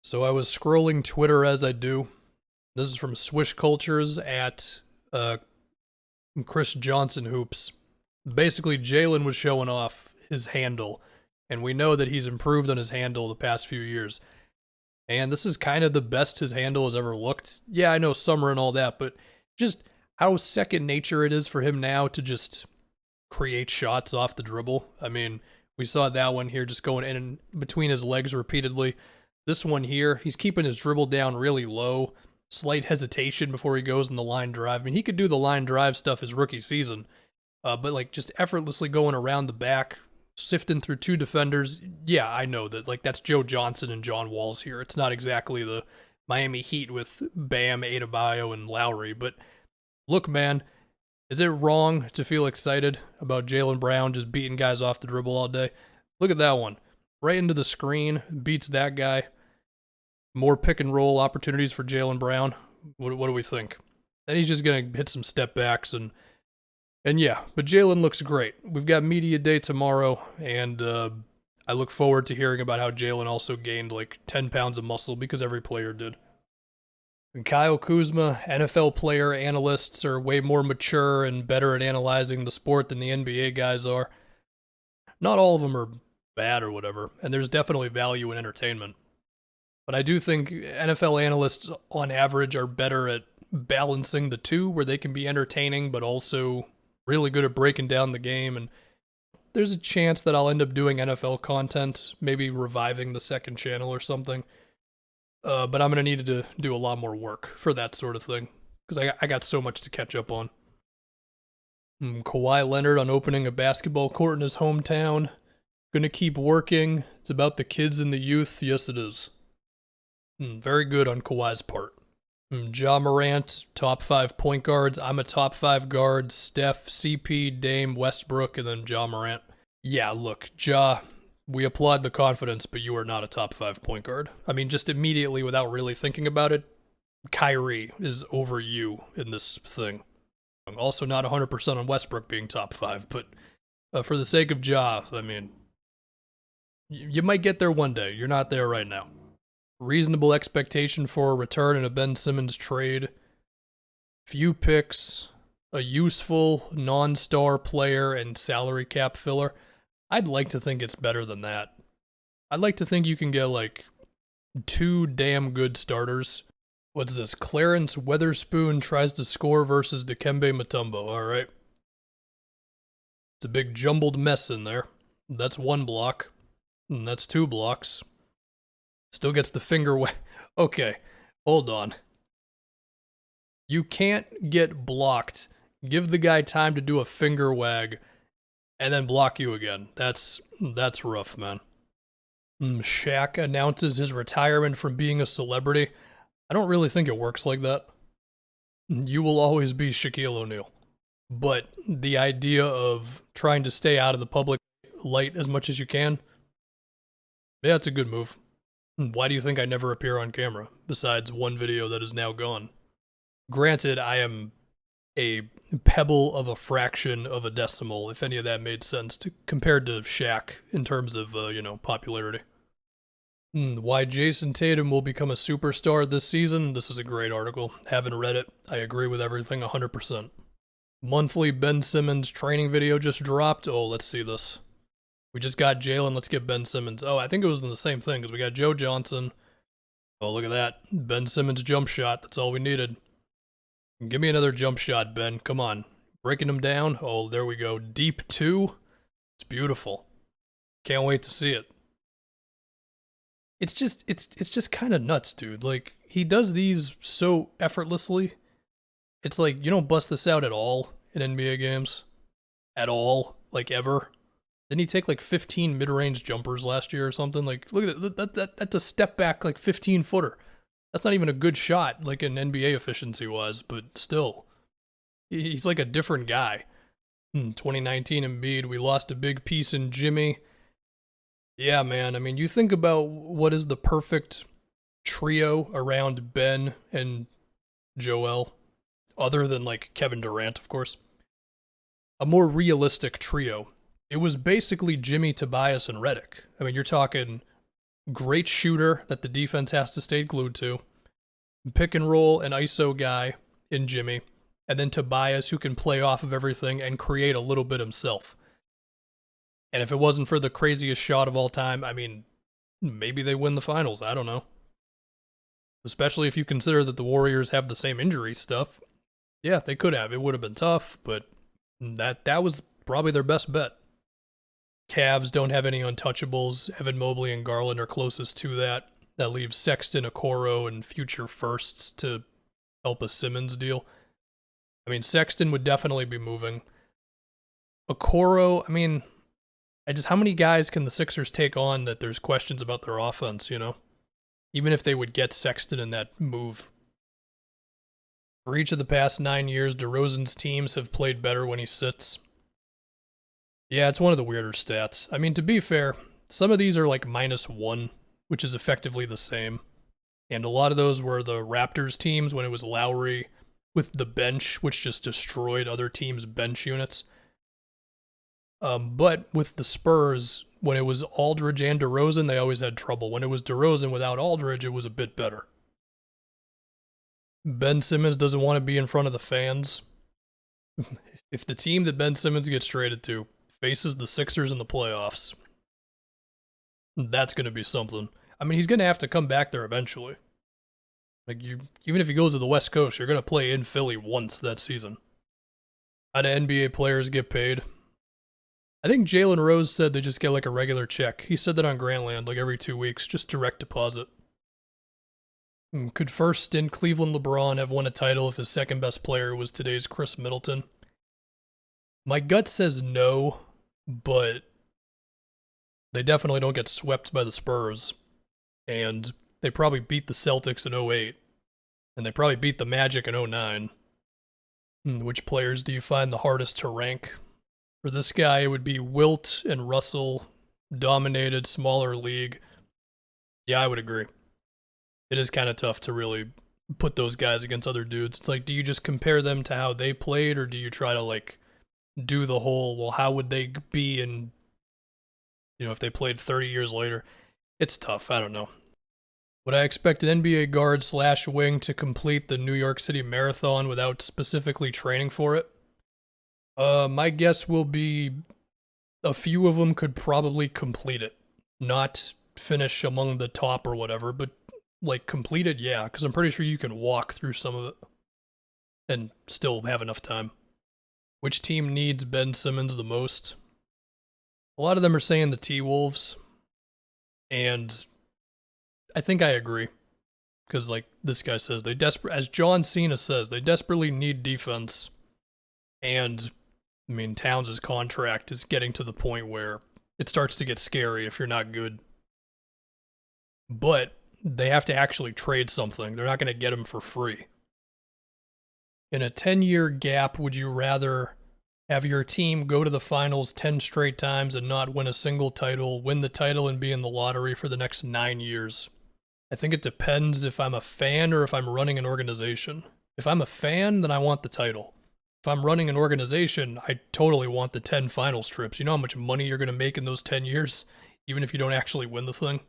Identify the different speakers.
Speaker 1: So I was scrolling Twitter as I do. This is from Swish Cultures at Chris Johnson Hoops. Basically, Jaylen was showing off his handle, and we know that he's improved on his handle the past few years. And this is kind of the best his handle has ever looked. Yeah, I know summer and all that, but just how second nature it is for him now to just create shots off the dribble. I mean, we saw that one here just going in and between his legs repeatedly. This one here, he's keeping his dribble down really low. Slight hesitation before he goes in the line drive. I mean, he could do the line drive stuff his rookie season, but like just effortlessly going around the back, sifting through two defenders. Yeah, I know that like that's Joe Johnson and John Walls here. It's not exactly the Miami Heat with Bam, Adebayo, and Lowry. But look, man, is it wrong to feel excited about Jaylen Brown just beating guys off the dribble all day? Look at that one. Right into the screen, beats that guy. More pick and roll opportunities for Jaylen Brown. What do we think? Then he's just going to hit some step backs and yeah, but Jaylen looks great. We've got media day tomorrow, and I look forward to hearing about how Jaylen also gained like 10 pounds of muscle because every player did. And Kyle Kuzma, NFL player analysts are way more mature and better at analyzing the sport than the NBA guys are. Not all of them are bad or whatever, and there's definitely value in entertainment. But I do think NFL analysts on average are better at balancing the two, where they can be entertaining but also really good at breaking down the game. And there's a chance that I'll end up doing NFL content, maybe reviving the second channel or something. But I'm going to need to do a lot more work for that sort of thing, because I got so much to catch up on. Kawhi Leonard on opening a basketball court in his hometown. Gonna keep working. It's about the kids and the youth. Yes, it is. Very good on Kawhi's part. Ja Morant, top 5 point guards. I'm a top 5 guard. Steph, CP, Dame, Westbrook, and then Ja Morant. Yeah, look, Ja, we applaud the confidence, but you are not a top 5 point guard. I mean, just immediately without really thinking about it, Kyrie is over you in this thing. I'm also not 100% on Westbrook being top 5, but for the sake of Ja, I mean, you might get there one day. You're not there right now. Reasonable expectation for a return in a Ben Simmons trade. Few picks, a useful non-star player, and salary cap filler. I'd like to think it's better than that. I'd like to think you can get like 2 damn good starters. What's this? Clarence Weatherspoon tries to score versus Dikembe Mutombo. All right. It's a big jumbled mess in there. That's 1 block. And that's 2 blocks. Still gets the finger Okay, hold on. You can't get blocked. Give the guy time to do a finger wag and then block you again. That's rough, man. Shaq announces his retirement from being a celebrity. I don't really think it works like that. You will always be Shaquille O'Neal. But the idea of trying to stay out of the public light as much as you can, yeah, it's a good move. Why do you think I never appear on camera, besides one video that is now gone? Granted, I am a pebble of a fraction of a decimal, if any of that made sense, compared to Shaq in terms of, popularity. Why Jayson Tatum will become a superstar this season? This is a great article. Haven't read it. I agree with everything 100%. Monthly Ben Simmons training video just dropped. Oh, let's see this. We just got Jaylen. Let's get Ben Simmons. Oh, I think it was in the same thing because we got Joe Johnson. Oh, look at that. Ben Simmons jump shot. That's all we needed. Give me another jump shot, Ben. Come on. Breaking him down. Oh, there we go. Deep 2. It's beautiful. Can't wait to see it. It's just kind of nuts, dude. Like, he does these so effortlessly. It's like, you don't bust this out at all in NBA games. At all. Like, ever. Didn't he take like 15 mid-range jumpers last year or something? Like, look at that. That's a step back like 15-footer. That's not even a good shot, like an NBA efficiency-wise, but still. He's like a different guy. 2019 Embiid, we lost a big piece in Jimmy. Yeah, man, I mean, you think about what is the perfect trio around Ben and Joel, other than like Kevin Durant, of course. A more realistic trio. It was basically Jimmy, Tobias, and Redick. I mean, you're talking great shooter that the defense has to stay glued to, pick and roll and ISO guy in Jimmy, and then Tobias who can play off of everything and create a little bit himself. And if it wasn't for the craziest shot of all time, I mean, maybe they win the finals. I don't know. Especially if you consider that the Warriors have the same injury stuff. Yeah, they could have. It would have been tough, but that was probably their best bet. Cavs don't have any untouchables. Evan Mobley and Garland are closest to that. That leaves Sexton, Okoro, and future firsts to help a Simmons deal. I mean, Sexton would definitely be moving. Okoro, I mean, how many guys can the Sixers take on that there's questions about their offense, you know? Even if they would get Sexton in that move. For each of the past 9 years, DeRozan's teams have played better when he sits. Yeah, it's one of the weirder stats. I mean, to be fair, some of these are like -1, which is effectively the same. And a lot of those were the Raptors teams when it was Lowry with the bench, which just destroyed other teams' bench units. But with the Spurs, when it was Aldridge and DeRozan, they always had trouble. When it was DeRozan without Aldridge, it was a bit better. Ben Simmons doesn't want to be in front of the fans. If the team that Ben Simmons gets traded to faces the Sixers in the playoffs, that's going to be something. I mean, he's going to have to come back there eventually. Like, even if he goes to the West Coast, you're going to play in Philly once that season. How do NBA players get paid? I think Jalen Rose said they just get like a regular check. He said that on Grantland, like every 2 weeks, just direct deposit. Could first in Cleveland LeBron have won a title if his second best player was today's Chris Middleton? My gut says no, but they definitely don't get swept by the Spurs. And they probably beat the Celtics in 08. And they probably beat the Magic in 09. Which players do you find the hardest to rank? For this guy, it would be Wilt and Russell, dominated, smaller league. Yeah, I would agree. It is kind of tough to really put those guys against other dudes. It's like, do you just compare them to how they played, or do you try to, like, do the whole, well, how would they be in, you know, if they played 30 years later? It's tough. I don't know. Would I expect an NBA guard / wing to complete the New York City Marathon without specifically training for it? My guess will be a few of them could probably complete it. Not finish among the top or whatever, but like complete it, yeah, because I'm pretty sure you can walk through some of it and still have enough time. Which team needs Ben Simmons the most? A lot of them are saying the T-Wolves, and I think I agree. Because like this guy says, as John Cena says, they desperately need defense. And I mean, Towns' contract is getting to the point where it starts to get scary if you're not good. But they have to actually trade something. They're not going to get him for free. In a 10-year gap, would you rather have your team go to the finals 10 straight times and not win a single title, win the title and be in the lottery for the next 9 years? I think it depends if I'm a fan or if I'm running an organization. If I'm a fan, then I want the title. If I'm running an organization, I totally want the 10 finals trips. You know how much money you're going to make in those 10 years, even if you don't actually win the thing?